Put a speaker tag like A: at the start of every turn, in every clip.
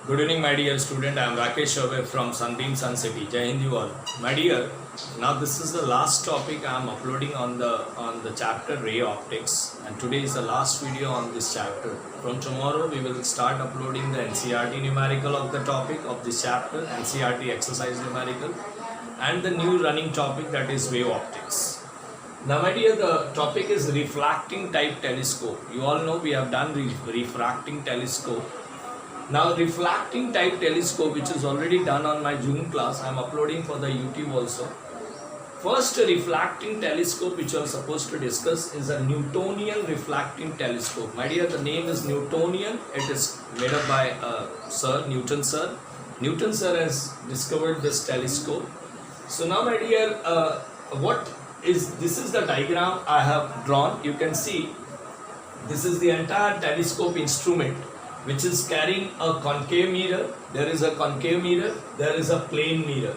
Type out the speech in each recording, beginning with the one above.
A: Good evening, my dear student. I am Rakesh Chauvay from Sunbeam Sun City. Jai Hind you all. My dear, now this is the last topic I am uploading on the chapter Ray Optics, and today is the last video on this chapter. From tomorrow we will start uploading the NCERT numerical of the topic of this chapter, NCERT exercise numerical, and the new running topic, that is wave optics. Now my dear, the topic is refracting type telescope. You all know we have done refracting telescope. Now refracting type telescope, which is already done on my June class, I am uploading for the YouTube also. First refracting telescope which I am supposed to discuss is a Newtonian refracting telescope. My dear, the name is Newtonian. It is made up by Sir Newton sir. Newton sir has discovered this telescope. So now my dear, this is the diagram I have drawn. You can see this is the entire telescope instrument, which is carrying a concave mirror. There is a concave mirror, there is a plane mirror.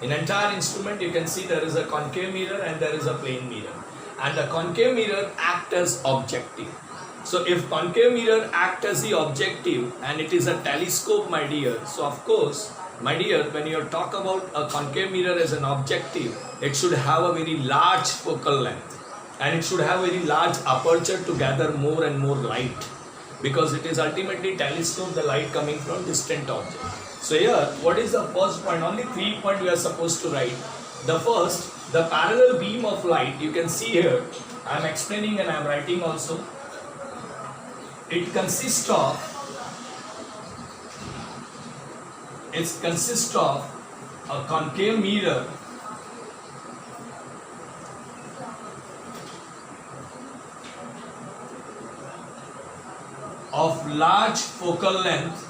A: In entire instrument you can see there is a concave mirror and there is a plane mirror, and the concave mirror acts as objective. So if concave mirror acts as the objective and it is a telescope, my dear, so of course, my dear, when you talk about a concave mirror as an objective, it should have a very large focal length and it should have a very large aperture to gather more and more light, because it is ultimately telescope the light coming from distant object. So here, what is the first point? Only 3 points we are supposed to write. The first, the parallel beam of light. You can see here, I am explaining and I am writing also. It consists of a concave mirror of large focal length,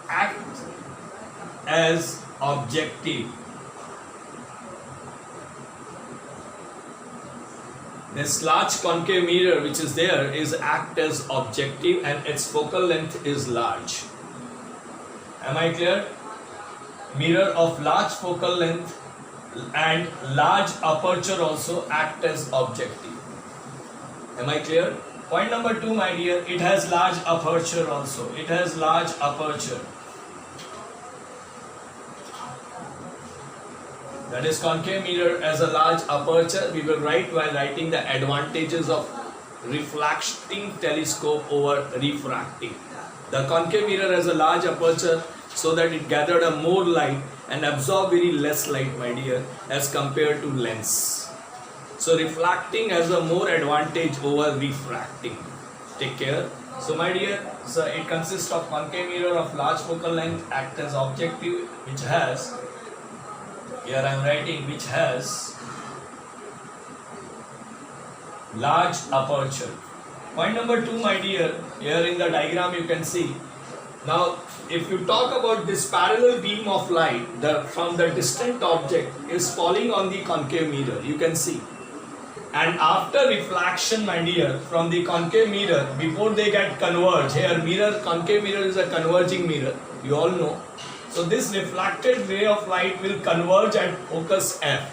A: act as objective. This large concave mirror which is there is act as objective and its focal length is large. Am I clear? Mirror of large focal length and large aperture also act as objective. Am I clear? Point number 2, my dear, it has large aperture also. It has large aperture. That is concave mirror as a large aperture. We will write while writing the advantages of refracting telescope over refracting. The concave mirror has a large aperture so that it gathered a more light and absorb very less light, my dear, as compared to lens. So refracting has a more advantage over refracting. Take care. So my dear, so it consists of concave mirror of large focal length, act as objective, which has, here I am writing, which has large aperture. Point number 2, my dear, here in the diagram you can see. Now, if you talk about this parallel beam of light from the distant object is falling on the concave mirror, you can see. And after reflection, my dear, from the concave mirror, before they get converged, here concave mirror is a converging mirror, you all know. So this reflected ray of light will converge at focus F.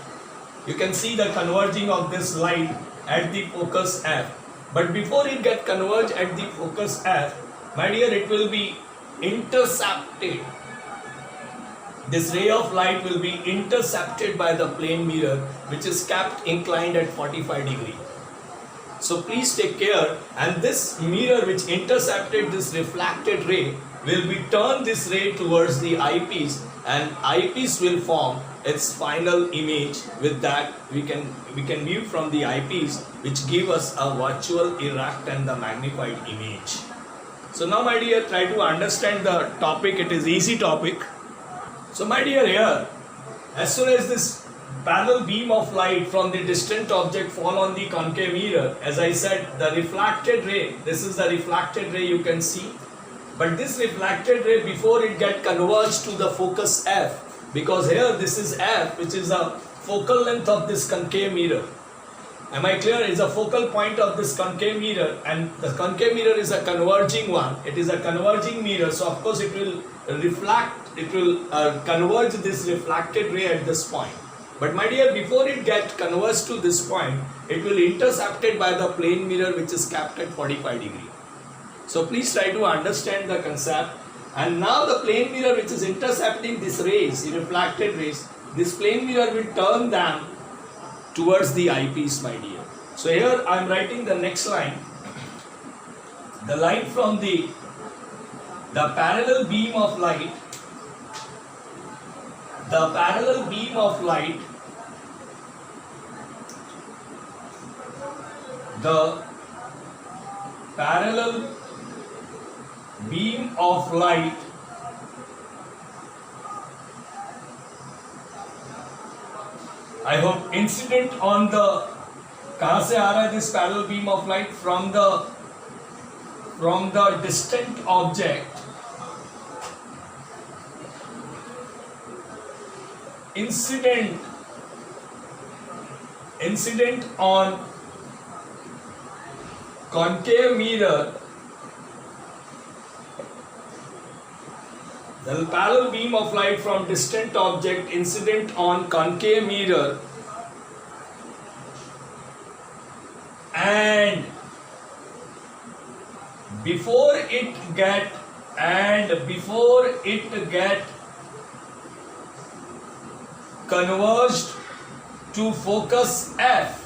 A: You can see the converging of this light at the focus F. But before it get converged at the focus F, my dear, it will be intercepted. This ray of light will be intercepted by the plane mirror, which is kept inclined at 45 degree. So please take care, and this mirror which intercepted this reflected ray will be turn this ray towards the eyepiece, and eyepiece will form its final image. With that we can view from the eyepiece, which give us a virtual erect and the magnified image. So now my dear, try to understand the topic. It is easy topic. So my dear, here, as soon as this parallel beam of light from the distant object fall on the concave mirror, as I said, the reflected ray, this is the reflected ray you can see. But this reflected ray, before it get converged to the focus F, because here this is F, which is the focal length of this concave mirror. Am I clear? It's a focal point of this concave mirror, and the concave mirror is a converging one. It is a converging mirror, so of course it will reflect, it will converge this reflected ray at this point. But my dear, before it get converged to this point, it will intercepted by the plane mirror which is capped at 45 degree. So please try to understand the concept. And now the plane mirror which is intercepting this rays, refracted rays, this plane mirror will turn them towards the eyepiece, my dear. So here I am writing the next line. The light from the parallel beam of light, the parallel beam of light, the parallel beam of light I hope incident on the, कहाँ से आ रहा है this parallel beam of light? From the distant object, incident on concave mirror, the parallel beam of light from distant object incident on concave mirror, and before it get converged to focus F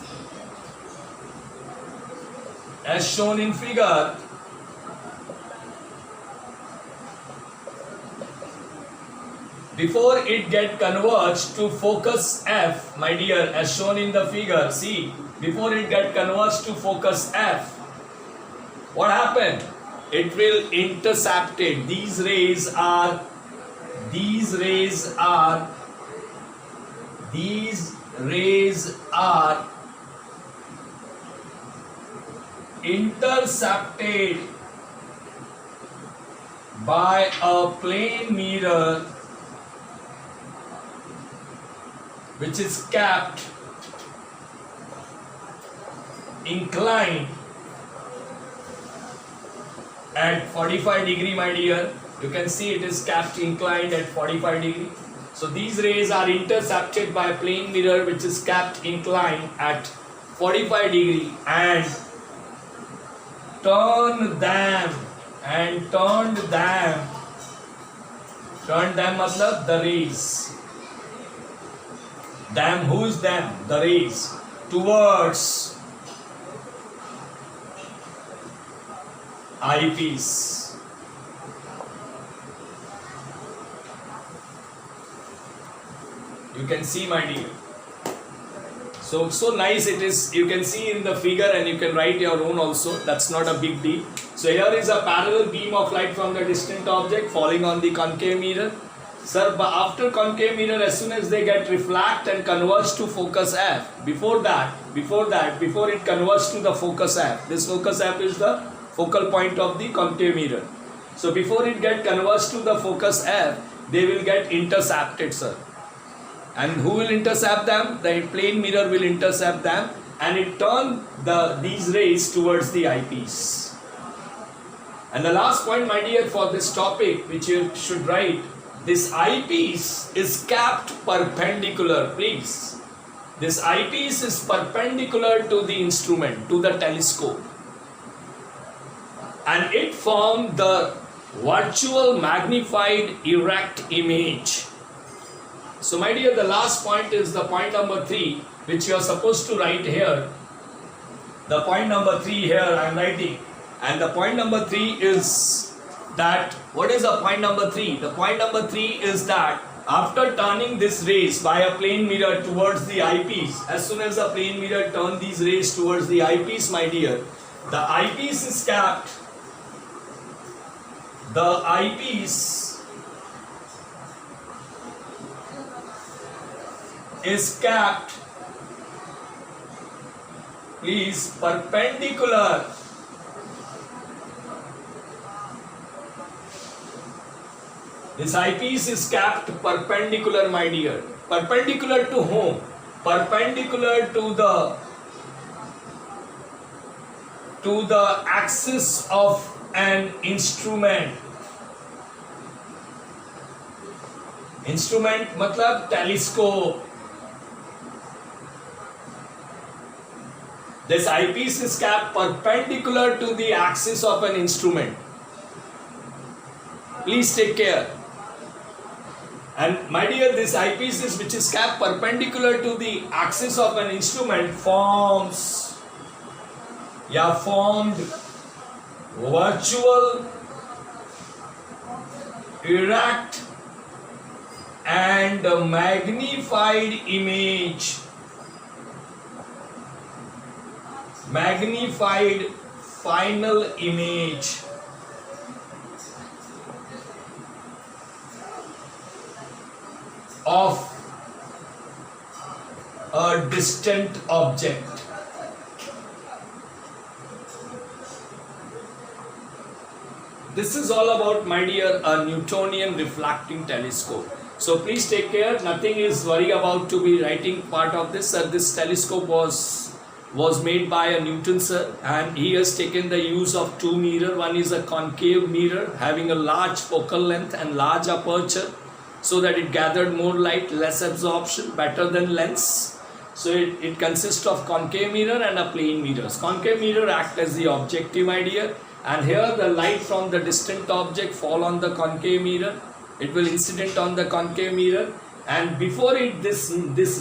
A: as shown in figure, before it get converged to focus F, my dear, as shown in the figure, see, before it get converged to focus F, what happened? It will intercept it. These rays are intercepted by a plane mirror which is capped inclined at 45 degree, my dear. You can see it is capped inclined at 45 degree. So these rays are intercepted by a plane mirror which is capped inclined at 45 degree and turned them matlab the rays. Them, who is them? The rays towards eyepiece. You can see, my dear. So nice it is. You can see in the figure and you can write your own also. That's not a big deal. So here is a parallel beam of light from the distant object falling on the concave mirror. Sir, but after concave mirror, as soon as they get reflect and converge to focus F, before it converges to the focus F, this focus F is the focal point of the concave mirror. So before it get converged to the focus F, they will get intercepted, sir. And who will intercept them? The plane mirror will intercept them and it turn these rays towards the eyepiece. And the last point, my dear, for this topic which you should write, this eyepiece is capped perpendicular, please. This eyepiece is perpendicular to the instrument, to the telescope. And it formed the virtual magnified erect image. So my dear, the last point is the point number 3, which you are supposed to write here. The point number 3 here I am writing. And the point number 3 is that, what is the point number 3? The point number 3 is that after turning this rays by a plane mirror towards the eyepiece, as soon as the plane mirror turn these rays towards the eyepiece, my dear, the eyepiece is capped. The eyepiece is capped, please, perpendicular this eyepiece is capped perpendicular, my dear. Perpendicular to whom? Perpendicular to the axis of an instrument. Instrument matlab telescope. This eyepiece is kept perpendicular to the axis of an instrument. Please take care. And my dear, this eyepiece which is kept perpendicular to the axis of an instrument formed virtual, erect and magnified final image of a distant object. This is all about, my dear, a Newtonian refracting telescope. So please take care. Nothing is worry about to be writing part of this. This telescope was made by a Newton sir, and he has taken the use of two mirror. One is a concave mirror having a large focal length and large aperture, so that it gathered more light, less absorption, better than lens. So it consists of concave mirror and a plane mirror. Concave mirror act as the objective idea, and here the light from the distant object fall on the concave mirror. It will incident on the concave mirror, and before it this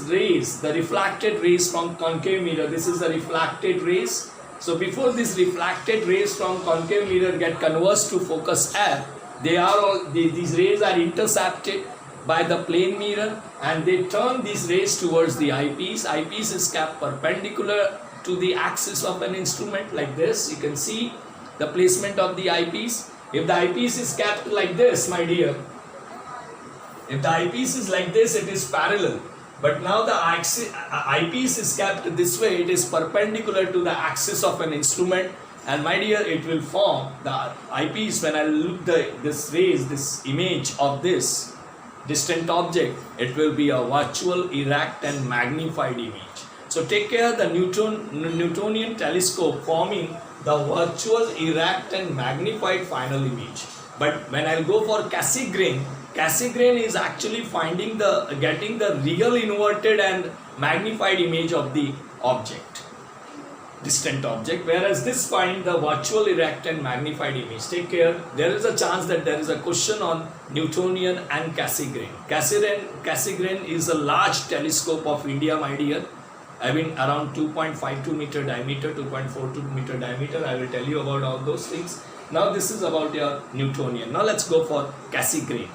A: rays, the refracted rays from concave mirror, this is the refracted rays. So before this refracted rays from concave mirror get converged to focus F, these rays are intercepted by the plane mirror, and they turn these rays towards the eyepiece. Eyepiece is kept perpendicular to the axis of an instrument like this. You can see the placement of the eyepiece. If the eyepiece is kept like this, my dear, if the eyepiece is like this, it is parallel. But now the eyepiece is kept this way, it is perpendicular to the axis of an instrument. And my dear, it will form the eyepiece. When I look this rays, this image of this distant object, it will be a virtual, erect and magnified image. So take care, the Newtonian telescope forming the virtual, erect and magnified final image. But when I go for Cassegrain is actually getting the real inverted and magnified image of the object, distant object, whereas this find the virtual, erect and magnified image. Take care, there is a chance that there is a question on Newtonian and Cassegrain. Cassegrain is a large telescope of India, my dear, having around 2.52 meter diameter, 2.42 meter diameter. I will tell you about all those things. Now this is about your Newtonian. Now let's go for Cassegrain.